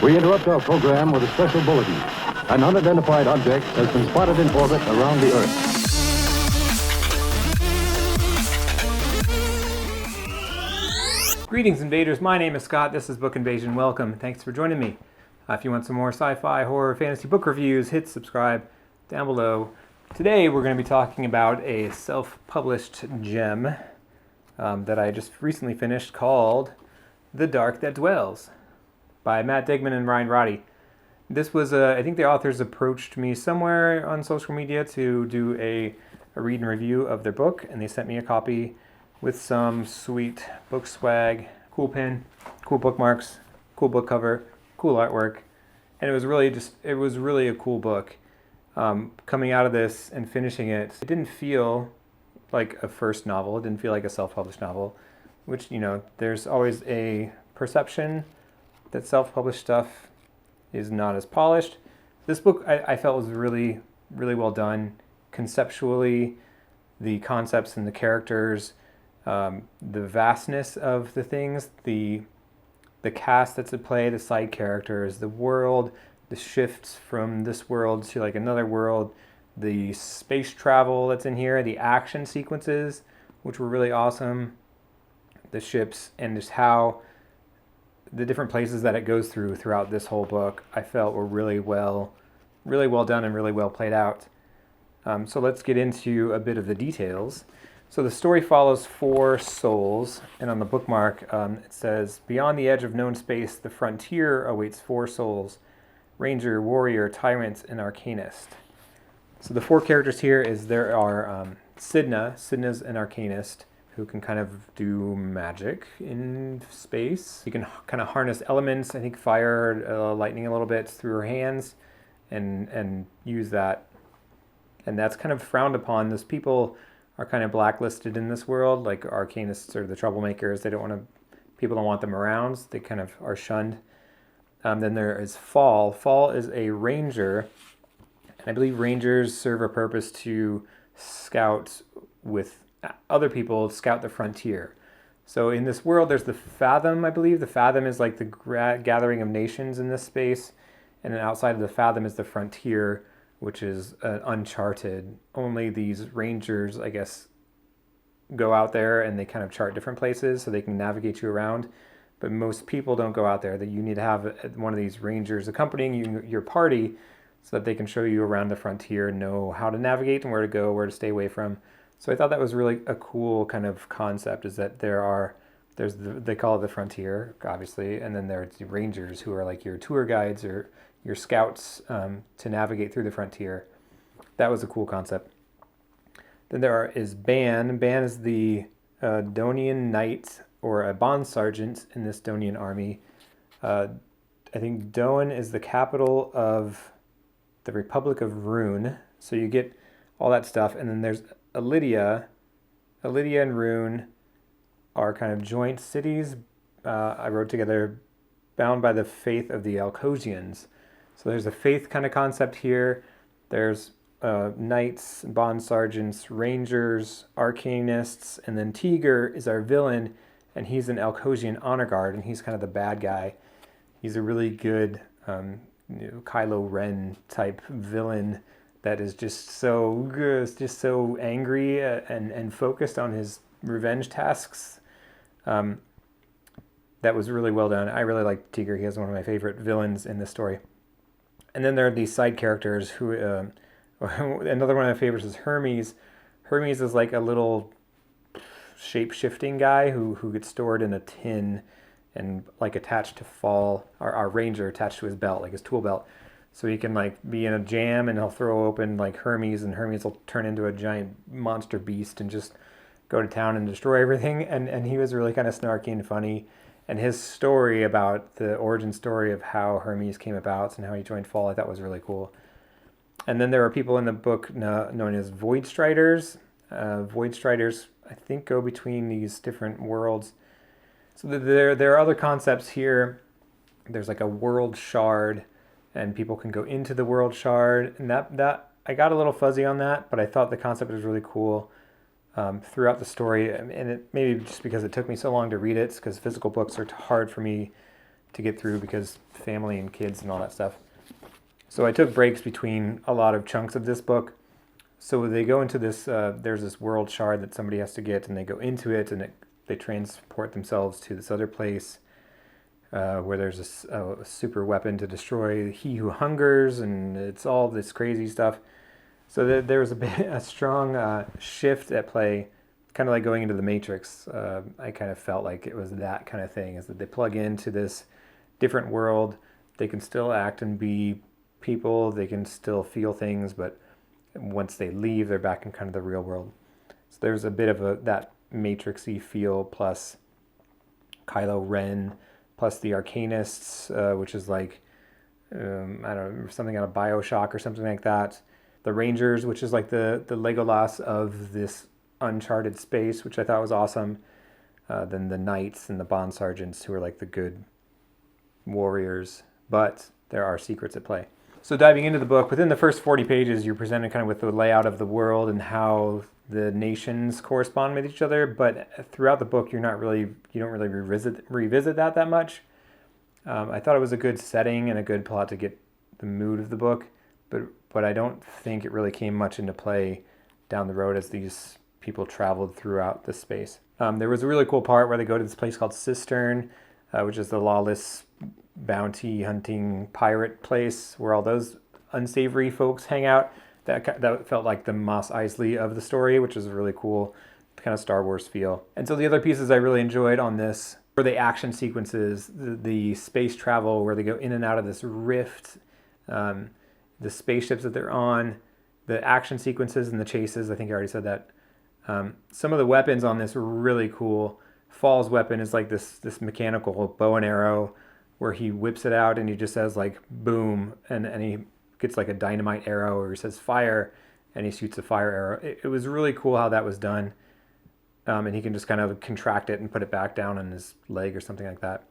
We interrupt our program with a special bulletin. An unidentified object has been spotted in orbit around the Earth. Greetings, invaders. My name is Scott. This is Book Invasion. Welcome. Thanks for joining me. If you want some more sci-fi, horror, fantasy book reviews, hit subscribe down below. Today we're going to be talking about a self-published gem that I just recently finished called The Dark That Dwells by Matt Digman and Roddy. This was, I think the authors approached me somewhere on social media to do a read and review of their book, and they sent me a copy with some sweet book swag, cool pin, cool bookmarks, cool book cover, cool artwork, and it was really a cool book. Coming out of this and finishing it, it didn't feel like a first novel. It didn't feel like a self-published novel, which, you know, there's always a perception that self-published stuff is not as polished. This book I felt was really, really well done. Conceptually, the concepts and the characters, the vastness of the things, the cast that's at play, the side characters, the world, the shifts from this world to like another world, the space travel that's in here, the action sequences, which were really awesome, the ships, and just how the different places that it goes throughout this whole book, I felt were really well done and really well played out. So let's get into a bit of the details. So the story follows 4 souls, and on the bookmark it says, "Beyond the edge of known space, the frontier awaits 4 souls: Ranger, Warrior, Tyrant, and Arcanist." So the 4 characters here there are Sidna. Sidna's an Arcanist who can kind of do magic in space. You can kind of harness elements, I think fire, lightning a little bit through her hands, and use that. And that's kind of frowned upon. Those people are kind of blacklisted in this world, like Arcanists are the troublemakers. People don't want them around. They kind of are shunned. Then there is Fall. Fall is a ranger, and I believe rangers serve a purpose to scout with other people, scout the frontier. So in this world, there's the Fathom, I believe. The Fathom is like the gathering of nations in this space, and then outside of the Fathom is the frontier, which is uncharted. Only these rangers, I guess, go out there and they kind of chart different places so they can navigate you around. But most people don't go out there. That you need to have one of these rangers accompanying you, your party, so that they can show you around the frontier, know how to navigate and where to go, where to stay away from. So I thought that was really a cool kind of concept, is that they call it the frontier, obviously, and then there's the rangers who are like your tour guides or your scouts to navigate through the frontier. That was a cool concept. Then there is Ban. Ban is the Donian knight, or a bond sergeant in this Donian army. I think Doan is the capital of the Republic of Rune. So you get all that stuff. And then there's Lydia. Lydia and Rune are kind of joint cities. I wrote together, bound by the faith of the Alcosians. So there's a faith kind of concept here. There's knights, bond sergeants, rangers, arcanists, and then Tiger is our villain, and he's an Alcosian honor guard, and he's kind of the bad guy. He's a really good Kylo Ren type villain that is just so good, just so angry and focused on his revenge tasks. That was really well done. I really like Tiger. He is one of my favorite villains in this story. And then there are these side characters who, another one of my favorites is Hermes. Hermes is like a little shape-shifting guy who gets stored in a tin and like attached to Fall, our ranger attached to his belt, like his tool belt. So he can like be in a jam and he'll throw open like Hermes, and Hermes will turn into a giant monster beast and just go to town and destroy everything. And he was really kind of snarky and funny. And his story about the origin story of how Hermes came about and how he joined Fall, I thought was really cool. And then there are people in the book known as Void Striders. Void Striders, I think, go between these different worlds. So there are other concepts here. There's like a world shard, and people can go into the world shard. And that I got a little fuzzy on that, but I thought the concept was really cool. Throughout the story, and it maybe just because it took me so long to read it, because physical books are hard for me to get through because family and kids and all that stuff. So I took breaks between a lot of chunks of this book. So they go into this, there's this world shard that somebody has to get, and they go into it, and they transport themselves to this other place where there's a super weapon to destroy He Who Hungers, and it's all this crazy stuff. So there was a strong shift at play, kind of like going into the Matrix. I kind of felt like it was that kind of thing, is that they plug into this different world. They can still act and be people, they can still feel things, but once they leave, they're back in kind of the real world. So there's a bit of that Matrix-y feel, plus Kylo Ren, plus the Arcanists, which is like, I don't know, something out of BioShock or something like that. The Rangers, which is like the Legolas of this uncharted space, which I thought was awesome. Then the Knights and the Bond Sergeants, who are like the good warriors, but there are secrets at play. So diving into the book, within the first 40 pages, you're presented kind of with the layout of the world and how the nations correspond with each other. But throughout the book, you don't really revisit that much. I thought it was a good setting and a good plot to get the mood of the book, but I don't think it really came much into play down the road as these people traveled throughout the space. There was a really cool part where they go to this place called Cistern, which is the lawless bounty hunting pirate place where all those unsavory folks hang out. That felt like the Mos Eisley of the story, which is a really cool kind of Star Wars feel. And so the other pieces I really enjoyed on this were the action sequences, the space travel where they go in and out of this rift, the spaceships that they're on, the action sequences and the chases. I think I already said that. Some of the weapons on this were really cool. Fall's weapon is like this mechanical bow and arrow where he whips it out and he just says like boom, and he gets like a dynamite arrow, or he says fire and he shoots a fire arrow. It was really cool how that was done. And he can just kind of contract it and put it back down on his leg or something like that.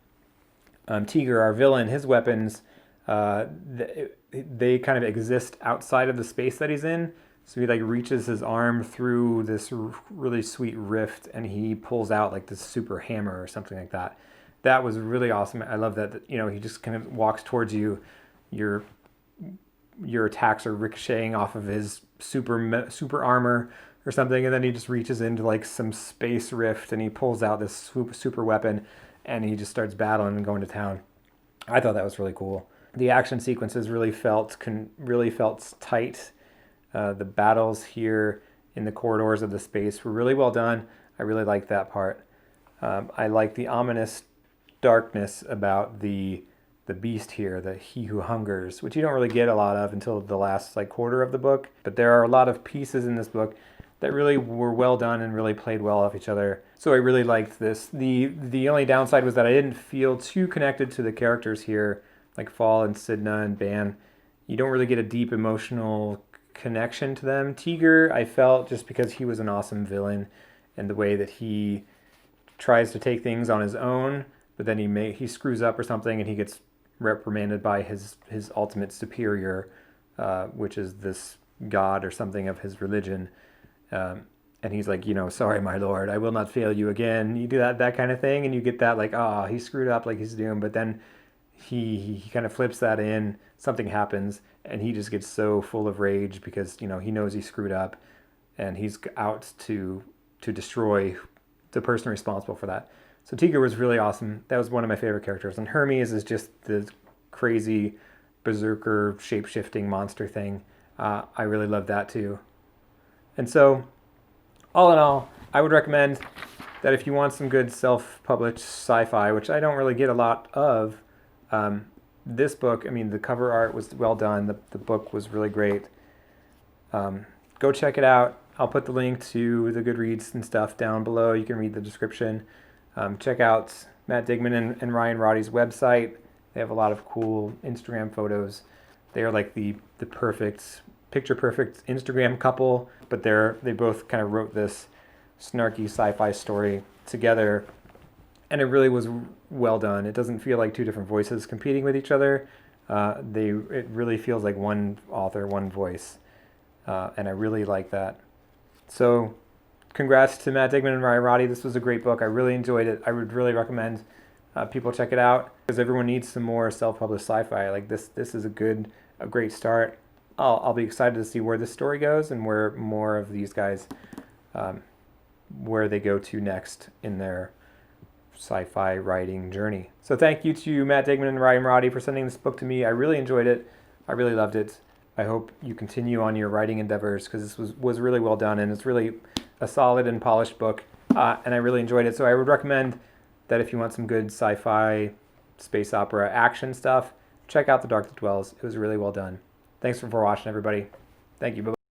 Tiger, our villain, his weapons, they kind of exist outside of the space that he's in. So he like reaches his arm through this really sweet rift and he pulls out like this super hammer or something like that. That was really awesome. I love that, he just kind of walks towards you. Your attacks are ricocheting off of his super armor or something, and then he just reaches into like some space rift and he pulls out this super weapon and he just starts battling and going to town. I thought that was really cool. The action sequences really felt tight. The battles here in the corridors of the space were really well done. I really liked that part. I like the ominous darkness about the beast here, the He Who Hungers, which you don't really get a lot of until the last like quarter of the book. But there are a lot of pieces in this book that really were well done and really played well off each other. So I really liked this. The only downside was that I didn't feel too connected to the characters here, like Fall and Sidna and Ban. You don't really get a deep emotional connection to them. Tiger, I felt, just because he was an awesome villain and the way that he tries to take things on his own, but then he screws up or something and he gets reprimanded by his ultimate superior, which is this god or something of his religion. And he's like, sorry, my lord, I will not fail you again. You do that kind of thing, and you get that like, he screwed up, like he's doomed. But then he kind of flips that in, something happens, and he just gets so full of rage because, he knows he screwed up, and he's out to destroy the person responsible for that. So Tiger was really awesome. That was one of my favorite characters. And Hermes is just the crazy berserker shape-shifting monster thing. I really love that too. And so, all in all, I would recommend that if you want some good self-published sci-fi, which I don't really get a lot of, this book, the cover art was well done. The book was really great. Go check it out. I'll put the link to the Goodreads and stuff down below. You can read the description. Check out Matt Digman and Ryan Roddy's website. They have a lot of cool Instagram photos. They are like the picture perfect Instagram couple, but they both kind of wrote this snarky sci-fi story together, and it really was well done. It doesn't feel like two different voices competing with each other. It really feels like one author, one voice, and I really like that. So congrats to Matt Digman and Ryan Roddy. This was a great book. I really enjoyed it. I would really recommend people check it out, because everyone needs some more self-published sci-fi. Like this is a great start. I'll be excited to see where this story goes and where more of these guys, where they go to next in their sci-fi writing journey. So thank you to Matt Digman and Ryan Roddy for sending this book to me. I really enjoyed it. I really loved it. I hope you continue on your writing endeavors, because this was really well done, and it's really a solid and polished book, and I really enjoyed it. So I would recommend that if you want some good sci-fi, space opera, action stuff, check out The Dark That Dwells. It was really well done. Thanks for watching, everybody. Thank you. Bye-bye.